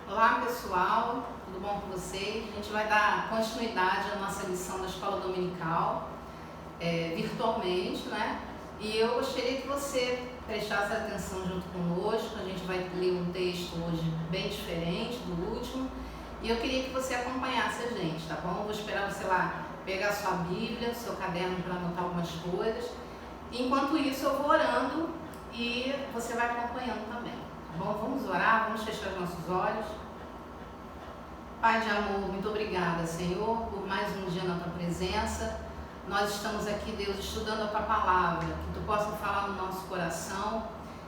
Olá pessoal, tudo bom com vocês? A gente vai dar continuidade à nossa lição da escola dominical, virtualmente, né? E eu gostaria que você prestasse atenção junto conosco. A gente vai ler um texto hoje bem diferente do último e eu queria que você acompanhasse a gente, tá bom? Vou esperar você lá pegar a sua Bíblia, seu caderno para anotar algumas coisas. Enquanto isso eu vou orando e você vai acompanhando também. Bom, vamos orar, vamos fechar os nossos olhos. Pai de amor, muito obrigada, Senhor, por mais um dia na Tua presença. Nós estamos aqui, Deus, estudando a Tua palavra, que Tu possa falar no nosso coração,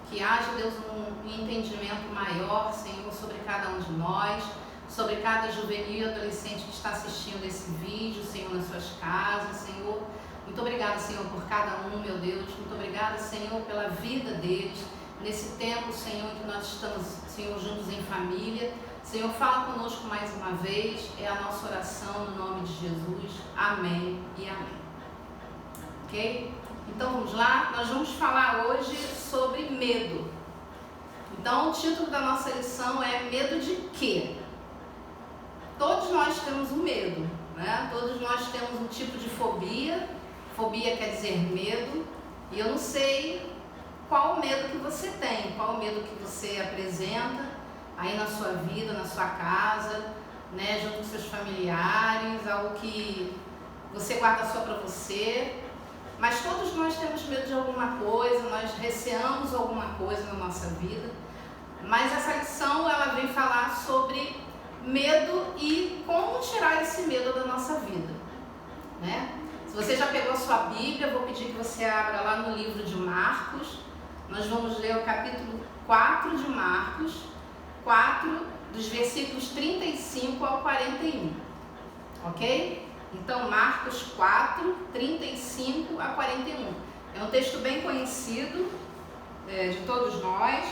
que haja, Deus, um entendimento maior, Senhor, sobre cada um de nós, sobre cada juvenil e adolescente que está assistindo esse vídeo, Senhor, nas suas casas, Senhor. Muito obrigada, Senhor, por cada um, meu Deus. Muito obrigada, Senhor, pela vida deles. Nesse tempo, Senhor, que nós estamos, Senhor, juntos em família. Senhor, fala conosco mais uma vez. É a nossa oração no nome de Jesus. Amém e amém. Ok? Então vamos lá. Nós vamos falar hoje sobre medo. Então o título da nossa lição é Medo de quê? Todos nós temos um medo, né? Todos nós temos um tipo de fobia. Fobia quer dizer medo. E eu não sei qual o medo que você tem, qual o medo que você apresenta aí na sua vida, na sua casa, né, junto com seus familiares, algo que você guarda só para você. Mas todos nós temos medo de alguma coisa, nós receamos alguma coisa na nossa vida. Mas essa lição, ela vem falar sobre medo e como tirar esse medo da nossa vida, né? Se você já pegou a sua Bíblia, eu vou pedir que você abra lá no livro de Marcos. Nós vamos ler o capítulo 4 de Marcos, 4, dos versículos 35 ao 41, ok? Então, Marcos 4, 35 a 41. É um texto bem conhecido de todos nós,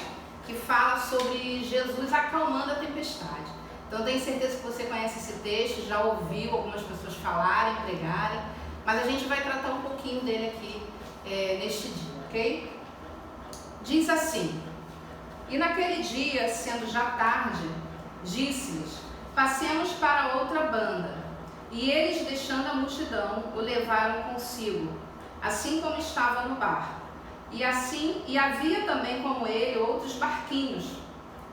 que fala sobre Jesus acalmando a tempestade. Então, tenho certeza que você conhece esse texto, já ouviu algumas pessoas falarem, pregarem, mas a gente vai tratar um pouquinho dele aqui neste dia, ok? Diz assim: E naquele dia, sendo já tarde, disse-lhes: Passemos para outra banda. E eles, deixando a multidão, o levaram consigo, assim como estava no barco. E havia também como ele outros barquinhos.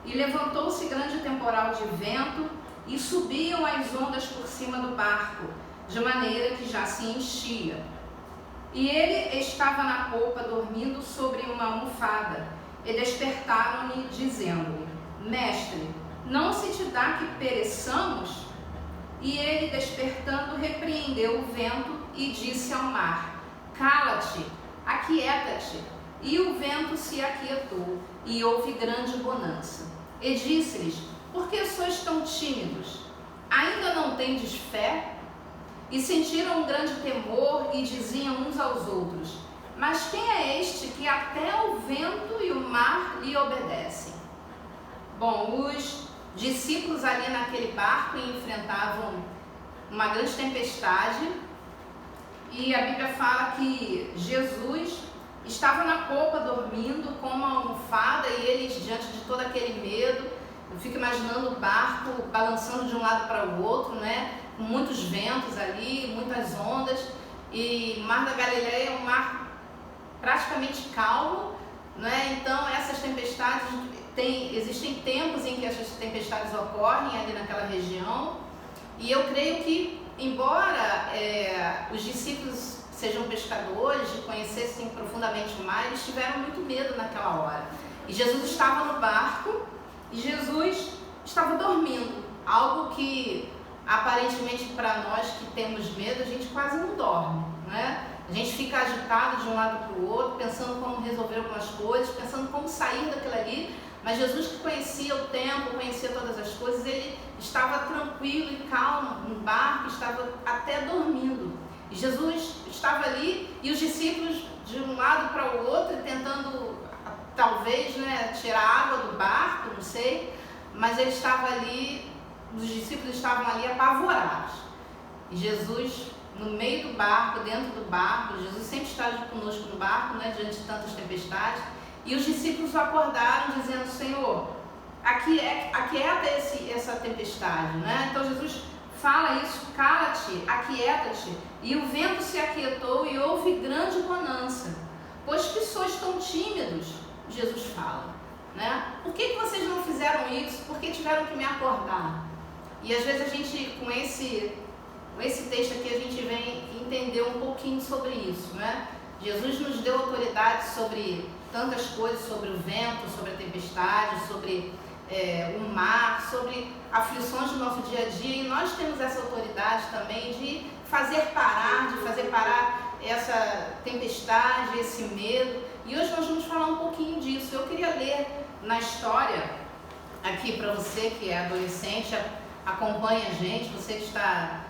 E levantou-se grande temporal de vento, e subiam as ondas por cima do barco, de maneira que já se enchia. E ele estava na polpa dormindo sobre uma almofada, e despertaram-lhe, dizendo-lhe: Mestre, não se te dá que pereçamos? E ele, despertando, repreendeu o vento e disse ao mar: Cala-te, aquieta-te. E o vento se aquietou, e houve grande bonança. E disse-lhes: Por que sois tão tímidos? Ainda não tendes fé? E sentiram um grande temor e diziam uns aos outros: Mas quem é este que até o vento e o mar lhe obedecem? Bom, os discípulos ali naquele barco enfrentavam uma grande tempestade e a Bíblia fala que Jesus estava na polpa dormindo com uma almofada e eles, diante de todo aquele medo, eu fico imaginando o barco balançando de um lado para o outro, né? Com muitos ventos ali, muitas ondas, e o Mar da Galileia é um mar praticamente calmo, né? Então essas tempestades, existem tempos em que essas tempestades ocorrem ali naquela região, e eu creio que, embora os discípulos sejam pescadores e conhecessem profundamente o mar, eles tiveram muito medo naquela hora. E Jesus estava no barco e Jesus estava dormindo, algo que aparentemente para nós que temos medo, a gente quase não dorme, né? A gente fica agitado de um lado para o outro, pensando como resolver algumas coisas, pensando como sair daquilo ali. Mas Jesus, que conhecia o tempo, conhecia todas as coisas, ele estava tranquilo e calmo no barco, estava até dormindo. E Jesus estava ali e os discípulos de um lado para o outro, tentando talvez, né, tirar água do barco, não sei, mas ele estava ali. Os discípulos estavam ali apavorados. E Jesus, no meio do barco, dentro do barco, Jesus sempre está conosco no barco, né, diante de tantas tempestades. E os discípulos o acordaram dizendo: Senhor, aquieta essa tempestade, né? Então Jesus fala isso, cala-te, aquieta-te. E o vento se aquietou e houve grande bonança. Pois que sois tão tímidos, Jesus fala, né? Por que vocês não fizeram isso? Por que tiveram que me acordar? E às vezes a gente, com esse texto aqui, a gente vem entender um pouquinho sobre isso, né? Jesus nos deu autoridade sobre tantas coisas, sobre o vento, sobre a tempestade, sobre o mar, sobre aflições do nosso dia a dia, e nós temos essa autoridade também de fazer parar essa tempestade, esse medo. E hoje nós vamos falar um pouquinho disso. Eu queria ler na história aqui para você que é adolescente, acompanha a gente, você que está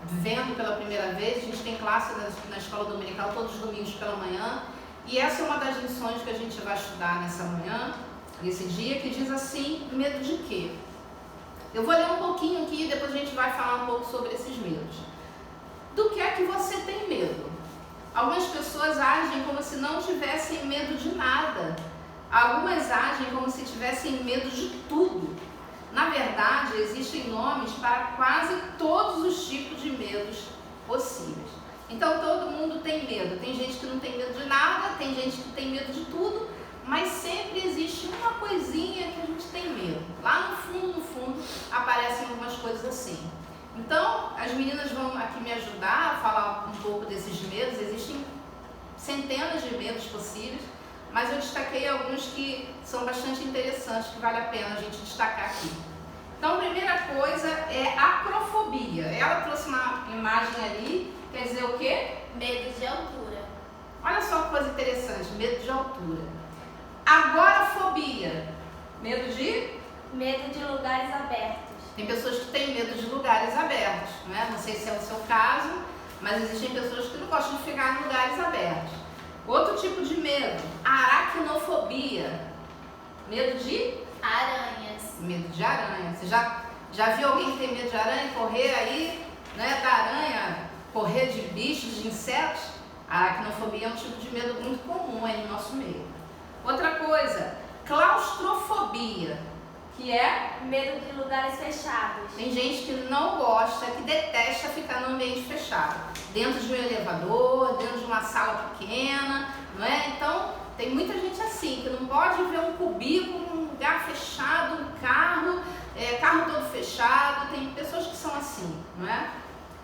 vendo pela primeira vez. A gente tem classe na escola dominical todos os domingos pela manhã, e essa é uma das lições que a gente vai estudar nessa manhã, nesse dia, que diz assim: medo de quê? Eu vou ler um pouquinho aqui e depois a gente vai falar um pouco sobre esses medos. Do que é que você tem medo? Algumas pessoas agem como se não tivessem medo de nada. Algumas agem como se tivessem medo de tudo. Na verdade, existem nomes para quase todos os tipos de medos possíveis. Então todo mundo tem medo. Tem gente que não tem medo de nada, tem gente que tem medo de tudo, mas sempre existe uma coisinha que a gente tem medo. Lá no fundo, aparecem algumas coisas assim. Então, as meninas vão aqui me ajudar a falar um pouco desses medos. Existem centenas de medos possíveis, mas eu destaquei alguns que são bastante interessantes, que vale a pena a gente destacar aqui. Então, a primeira coisa é acrofobia. Ela trouxe uma imagem ali, quer dizer o quê? Medo de altura. Olha só que coisa interessante, medo de altura. Agorafobia, medo de? Medo de lugares abertos. Tem pessoas que têm medo de lugares abertos, né? Não sei se é o seu caso, mas existem pessoas que não gostam de ficar em lugares abertos. Outro tipo de medo, aracnofobia, medo de? Aranhas. Medo de aranha. Você já viu alguém que tem medo de aranha correr aí, né, da aranha, correr de bichos, de insetos? A aracnofobia é um tipo de medo muito comum aí no nosso meio. Outra coisa, claustrofobia, que é medo de lugares fechados. Tem gente que não gosta, que detesta ficar no ambiente fechado, dentro de um elevador, dentro de uma sala pequena, não é? Então, tem muita gente assim, que não pode ver um cubículo, um lugar fechado, um carro todo fechado. Tem pessoas que são assim, não é?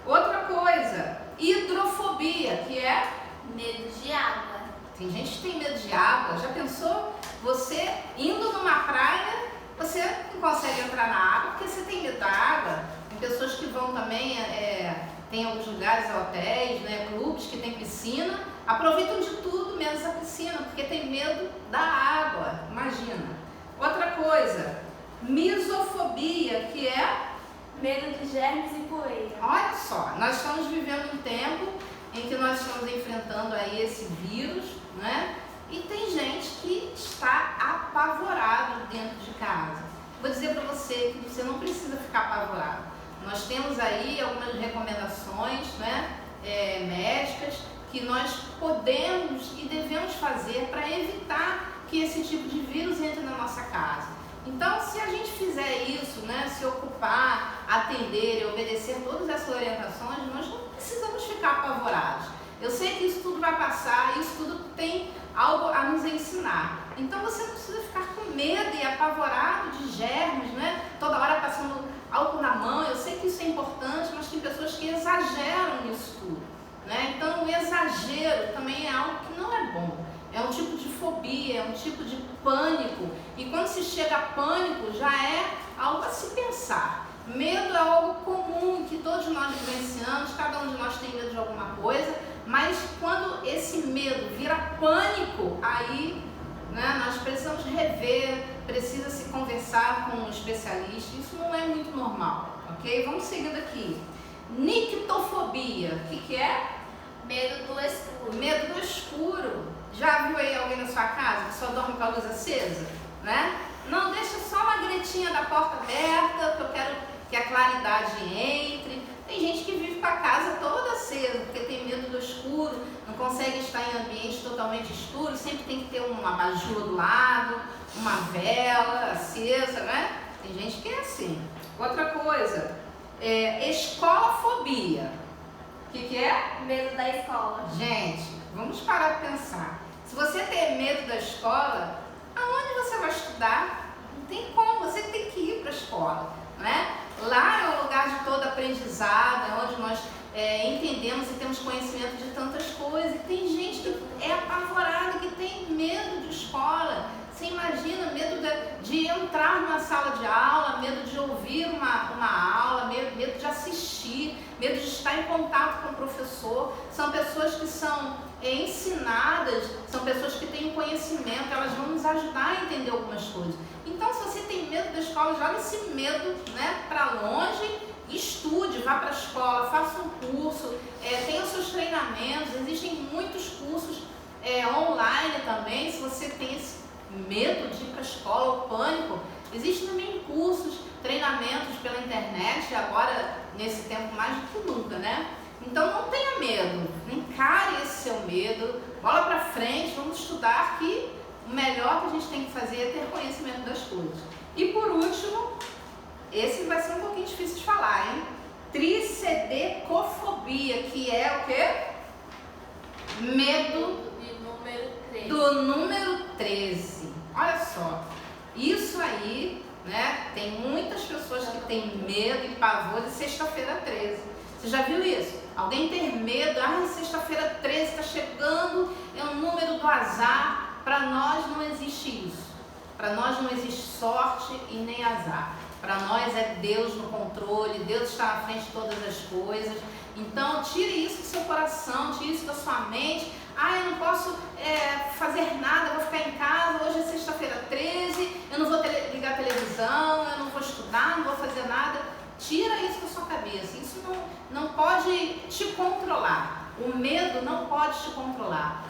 Outra coisa, hidrofobia, que é medo de água. Tem gente que tem medo de água. Já pensou? Você indo numa praia, você não consegue entrar na água porque você tem medo da água. Tem pessoas que vão também, tem alguns lugares, hotéis, né, clubes que tem piscina, aproveitam de tudo menos a piscina, porque tem medo da água. Imagina. Outra coisa, misofobia, que é medo de germes e poeira. Olha só, nós estamos vivendo um tempo em que nós estamos enfrentando aí esse vírus, né? E tem gente que está apavorado dentro de casa. Vou dizer para você que você não precisa ficar apavorado. Nós temos aí algumas recomendações, né, médicas, que nós podemos e devemos fazer para evitar que esse tipo de vírus entre na nossa casa. Então, se a gente fizer isso, né, se ocupar, atender e obedecer todas essas orientações, nós não precisamos ficar apavorados. Eu sei que isso tudo vai passar, isso tudo tem algo a nos ensinar. Então você não precisa ficar com medo e apavorado de germes, né? Toda hora passando álcool na mão. Eu sei que isso é importante, mas tem pessoas que exageram nisso tudo, né? Então o exagero também é algo que não é bom. É um tipo de fobia, é um tipo de pânico. E quando se chega a pânico, já é algo a se pensar. Medo é algo comum que todos nós vivenciamos, cada um de nós tem medo de alguma coisa, mas quando esse medo vira pânico, aí, né, nós precisamos rever, precisa se conversar com um especialista. Isso não é muito normal, ok? Vamos seguindo aqui. Nictofobia, o que é? Medo do escuro. Medo do escuro. Já viu aí alguém na sua casa que só dorme com a luz acesa, né? Não, deixa só uma gretinha da porta aberta, que eu quero que a claridade entre. Tem gente que vive com a casa toda acesa, porque tem medo do escuro, não consegue estar em ambiente totalmente escuro, sempre tem que ter uma abajur do lado, uma vela acesa, né? Tem gente que é assim. Outra coisa, escolafobia. O que é? Medo da escola. Gente, vamos parar para pensar. Se você tem medo da escola, aonde você vai estudar? Não tem como, você tem que ir para a escola, né? Lá é um lugar de todo aprendizado, é onde nós entendemos e temos conhecimento de tantas coisas. E tem gente que é apavorada, que tem medo de escola. Você imagina, medo de entrar numa sala de aula, medo de ouvir uma aula, medo de assistir, medo de estar em contato com o professor. São pessoas que são ensinadas, são pessoas que têm conhecimento, elas vão nos ajudar a entender algumas coisas. Então, se você tem medo da escola, joga esse medo, né, para longe, estude, vá para a escola, faça um curso, tenha os seus treinamentos, existem muitos cursos online também. Se você tem esse medo de ir para a escola ou pânico, existem também cursos, treinamentos pela internet, agora nesse tempo mais do que nunca, né? Então não tenha medo, encare esse seu medo, bola para frente, vamos estudar, que o melhor que a gente tem que fazer é ter conhecimento das coisas. E por último, esse vai ser um pouquinho difícil de falar, hein? Trisedecofobia, que é o quê? Medo do número 13. Olha só, isso aí, né? Tem muitas pessoas que têm medo e pavor de sexta-feira 13. Você já viu isso? Alguém ter medo, sexta-feira 13 está chegando, é um número do azar. Para nós não existe isso. Para nós não existe sorte e nem azar. Para nós é Deus no controle, Deus está na frente de todas as coisas. Então, tire isso do seu coração, tire isso da sua mente. Eu não posso fazer nada, eu vou ficar em casa, hoje é sexta-feira 13, eu não vou ligar a televisão, eu não vou estudar, não vou fazer nada. Tira isso da sua cabeça, isso não pode te controlar. O medo não pode te controlar.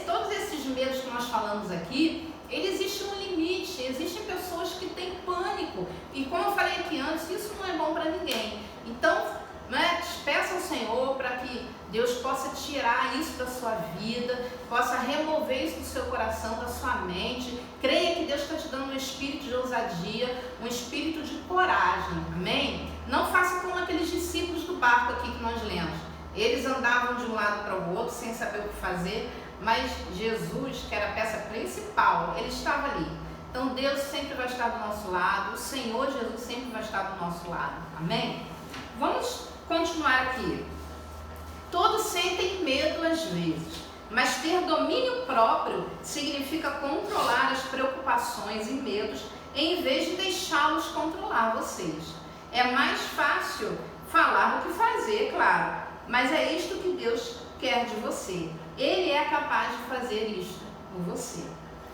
Todos esses medos que nós falamos aqui, existe um limite, existem pessoas que têm pânico. E como eu falei aqui antes, isso não é bom para ninguém. Então, né, peça ao Senhor para que Deus possa tirar isso da sua vida, possa remover isso do seu coração, da sua mente. Creia que Deus está te dando um espírito de ousadia, um espírito de coragem, amém? Não faça como aqueles discípulos do barco aqui que nós lemos. Eles andavam de um lado para o outro sem saber o que fazer, mas Jesus, que era a peça principal, ele estava ali. Então Deus sempre vai estar do nosso lado, o Senhor Jesus sempre vai estar do nosso lado, amém? Vamos continuar aqui. Todos sentem medo às vezes, mas ter domínio próprio significa controlar as preocupações e medos em vez de deixá-los controlar vocês. É mais fácil falar do que fazer, claro, mas é isto que Deus quer de você. Ele é capaz de fazer isto por você.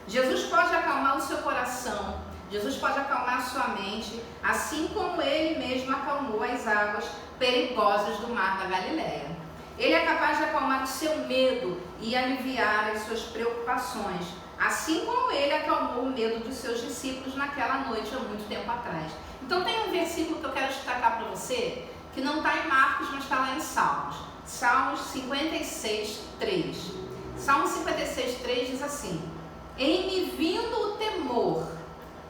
Jesus pode acalmar o seu coração, Jesus pode acalmar a sua mente, assim como Ele mesmo acalmou as águas perigosas do mar da Galileia. Ele é capaz de acalmar o seu medo e aliviar as suas preocupações, assim como Ele acalmou o medo dos seus discípulos naquela noite há muito tempo atrás. Então tem um versículo que eu quero destacar para você, que não está em Marcos, mas está lá em Salmos. Salmos 56, 3. Salmo 56, 3 diz assim: em me vindo o temor,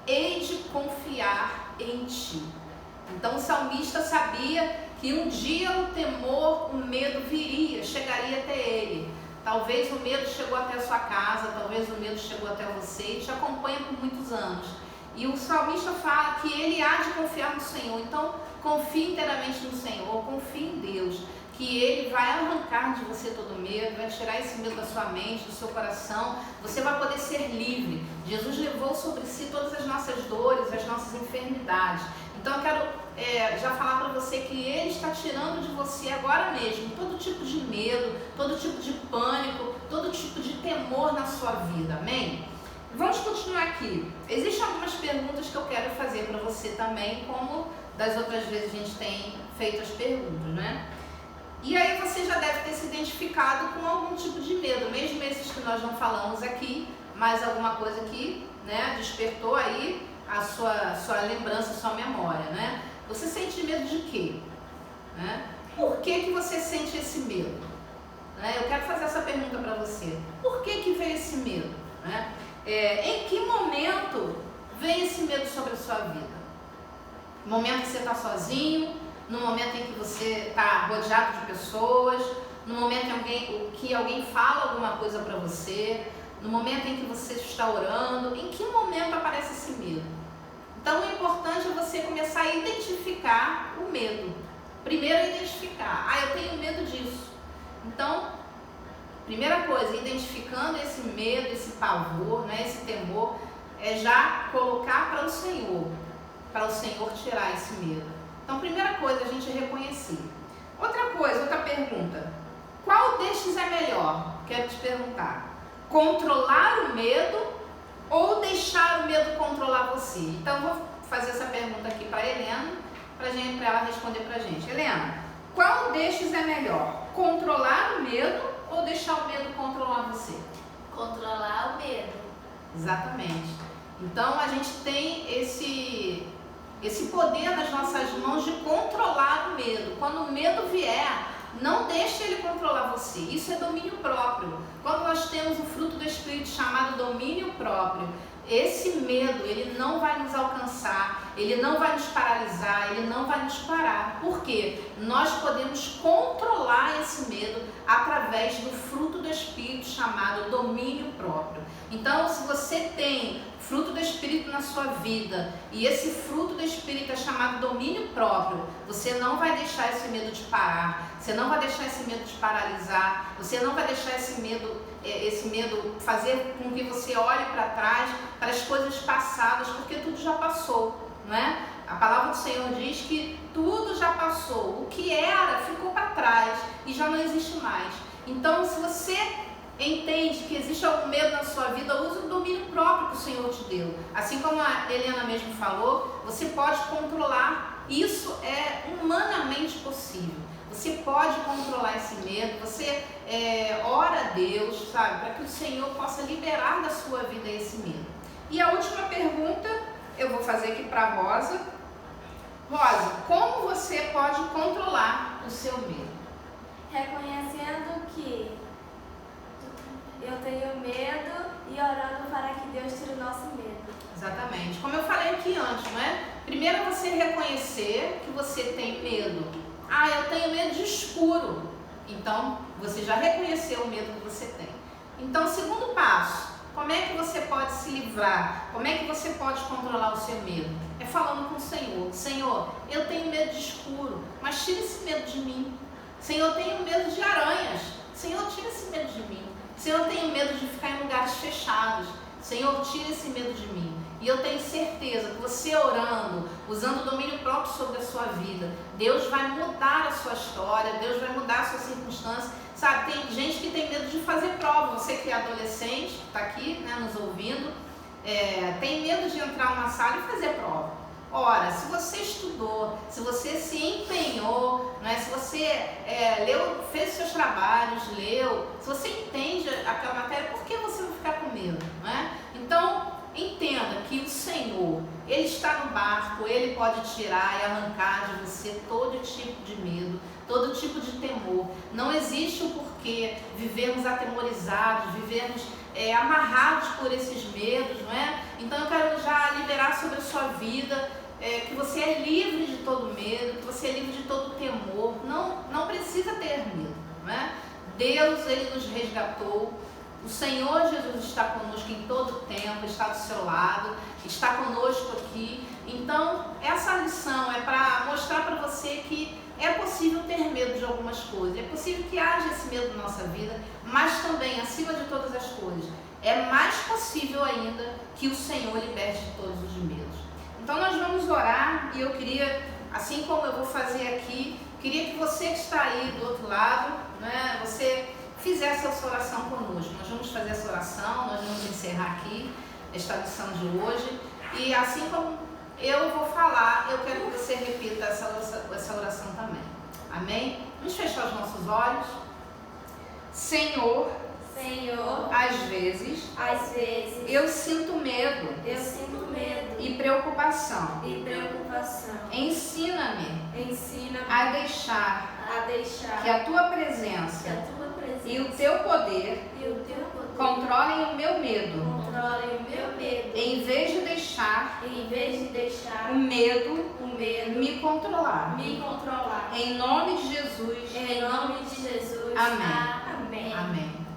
hei de confiar em ti. Então o salmista sabia que um dia o temor, o medo viria, chegaria até ele. Talvez o medo chegou até a sua casa, talvez o medo chegou até você e te acompanha por muitos anos. E o salmista fala que ele há de confiar no Senhor. Então confie inteiramente no Senhor, confie em Deus, que Ele vai arrancar de você todo medo, vai tirar esse medo da sua mente, do seu coração. Você vai poder ser livre. Jesus levou sobre si todas as nossas dores, as nossas enfermidades. Então eu quero já falar para você que Ele está tirando de você agora mesmo todo tipo de medo, todo tipo de pânico, todo tipo de temor na sua vida, amém? Vamos continuar aqui. Existem algumas perguntas que eu quero fazer para você também, como das outras vezes a gente tem feito as perguntas, né? E aí você já deve ter se identificado com algum tipo de medo, mesmo esses que nós não falamos aqui, mas alguma coisa que, né, despertou aí a sua lembrança, a sua memória, né? Você sente medo de quê? Né? Por que você sente esse medo? Eu quero fazer essa pergunta para você. Por que veio esse medo? Em que momento vem esse medo sobre a sua vida? No momento que você está sozinho, no momento em que você está rodeado de pessoas, no momento em que alguém fala alguma coisa para você, no momento em que você está orando, em que momento aparece esse medo? Então, o importante é você começar a identificar o medo. Primeiro, identificar. Eu tenho medo disso. Então, primeira coisa, identificando esse medo, esse pavor, esse temor, é já colocar para o Senhor tirar esse medo. Então, primeira coisa, a gente reconhecer. Outra coisa, outra pergunta. Qual destes é melhor? Quero te perguntar. Controlar o medo ou deixar o medo controlar você? Então, vou fazer essa pergunta aqui para a Helena, para ela responder para a gente. Helena, qual destes é melhor? Controlar o medo ou deixar o medo controlar você? Controlar o medo. Exatamente. Então, a gente tem esse poder nas nossas mãos de controlar o medo. Quando o medo vier, não deixe ele controlar você. Isso é domínio próprio. Quando nós temos o fruto do Espírito chamado domínio próprio, esse medo, ele não vai nos alcançar, ele não vai nos paralisar, ele não vai nos parar. Por quê? Nós podemos controlar esse medo através do fruto do Espírito chamado domínio próprio. Então, se você tem fruto do Espírito na sua vida e esse fruto do Espírito é chamado domínio próprio, você não vai deixar esse medo te parar, você não vai deixar esse medo te paralisar, você não vai deixar esse medo fazer com que você olhe para trás, para as coisas passadas, porque tudo já passou, não é? A palavra do Senhor diz que tudo já passou, o que era ficou para trás e já não existe mais. Então, se você entende que existe algum medo na sua vida, use o domínio próprio que o Senhor te deu. Assim como a Helena mesmo falou, você pode controlar. Isso é humanamente possível. Você pode controlar esse medo, você ora a Deus, sabe, para que o Senhor possa liberar da sua vida esse medo. E a última pergunta eu vou fazer aqui para a Rosa. Rosa, como você pode controlar o seu medo? Reconhecendo que eu tenho medo e orando para que Deus tire o nosso medo. Exatamente. Como eu falei aqui antes, não é? Primeiro é você reconhecer que você tem medo. Eu tenho medo de escuro. Então, você já reconheceu o medo que você tem. Então, segundo passo, como é que você pode se livrar? Como é que você pode controlar o seu medo? É falando com o Senhor. Senhor, eu tenho medo de escuro, mas tira esse medo de mim. Senhor, eu tenho medo de aranhas. Senhor, tira esse medo de mim. Senhor, eu tenho medo de ficar em lugares fechados. Senhor, tira esse medo de mim. E eu tenho certeza que você orando, usando o domínio próprio sobre a sua vida, Deus vai mudar a sua história, Deus vai mudar a sua circunstância. Sabe, tem gente que tem medo de fazer prova. Você que é adolescente, que está aqui, nos ouvindo, tem medo de entrar numa sala e fazer prova. Ora, se você estudou, se você se empenhou, se você leu, fez seus trabalhos, se você entende aquela matéria, por que você vai ficar com medo? Então, entenda que o Senhor, Ele está no barco, Ele pode tirar e arrancar de você todo tipo de medo, todo tipo de temor. Não existe o porquê vivermos atemorizados, vivermos amarrados por esses medos, não é? Então eu quero já liberar sobre a sua vida que você é livre de todo medo, que você é livre de todo temor. Não precisa ter medo, não é? Deus, Ele nos resgatou. O Senhor Jesus está conosco em todo o tempo, está do seu lado, está conosco aqui. Então, essa lição é para mostrar para você que é possível ter medo de algumas coisas, é possível que haja esse medo na nossa vida, mas também, acima de todas as coisas, é mais possível ainda que o Senhor liberte de todos os medos. Então, nós vamos orar e eu queria, assim como eu vou fazer aqui, queria que você que está aí do outro lado, você fizesse essa oração conosco. Nós vamos fazer essa oração, nós vamos encerrar aqui esta lição de hoje. E assim como eu vou falar, eu quero que você repita essa oração também. Amém? Vamos fechar os nossos olhos. Senhor, Senhor, às vezes eu sinto medo e preocupação. Ensina-me a deixar que a tua presença e o teu poder controlem o meu medo, em vez de deixar o medo me controlar. Em nome de Jesus. Amém. Amém.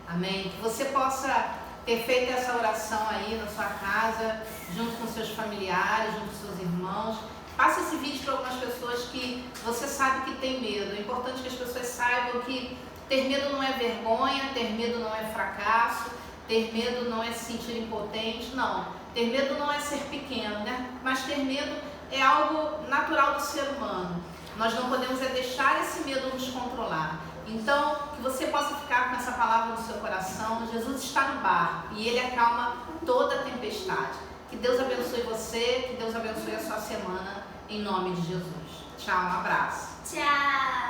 Amém. Que você possa ter feito essa oração aí na sua casa, junto com seus familiares, junto com seus irmãos. Passa esse vídeo para algumas pessoas que você sabe que tem medo. É importante que as pessoas saibam que ter medo não é vergonha, ter medo não é fracasso, ter medo não é se sentir impotente, não. Ter medo não é ser pequeno, né? Mas ter medo é algo natural do ser humano. Nós não podemos deixar esse medo nos controlar. Então, que você possa ficar com essa palavra no seu coração. Jesus está no barco e Ele acalma toda a tempestade. Que Deus abençoe você, que Deus abençoe a sua semana, em nome de Jesus. Tchau, um abraço. Tchau.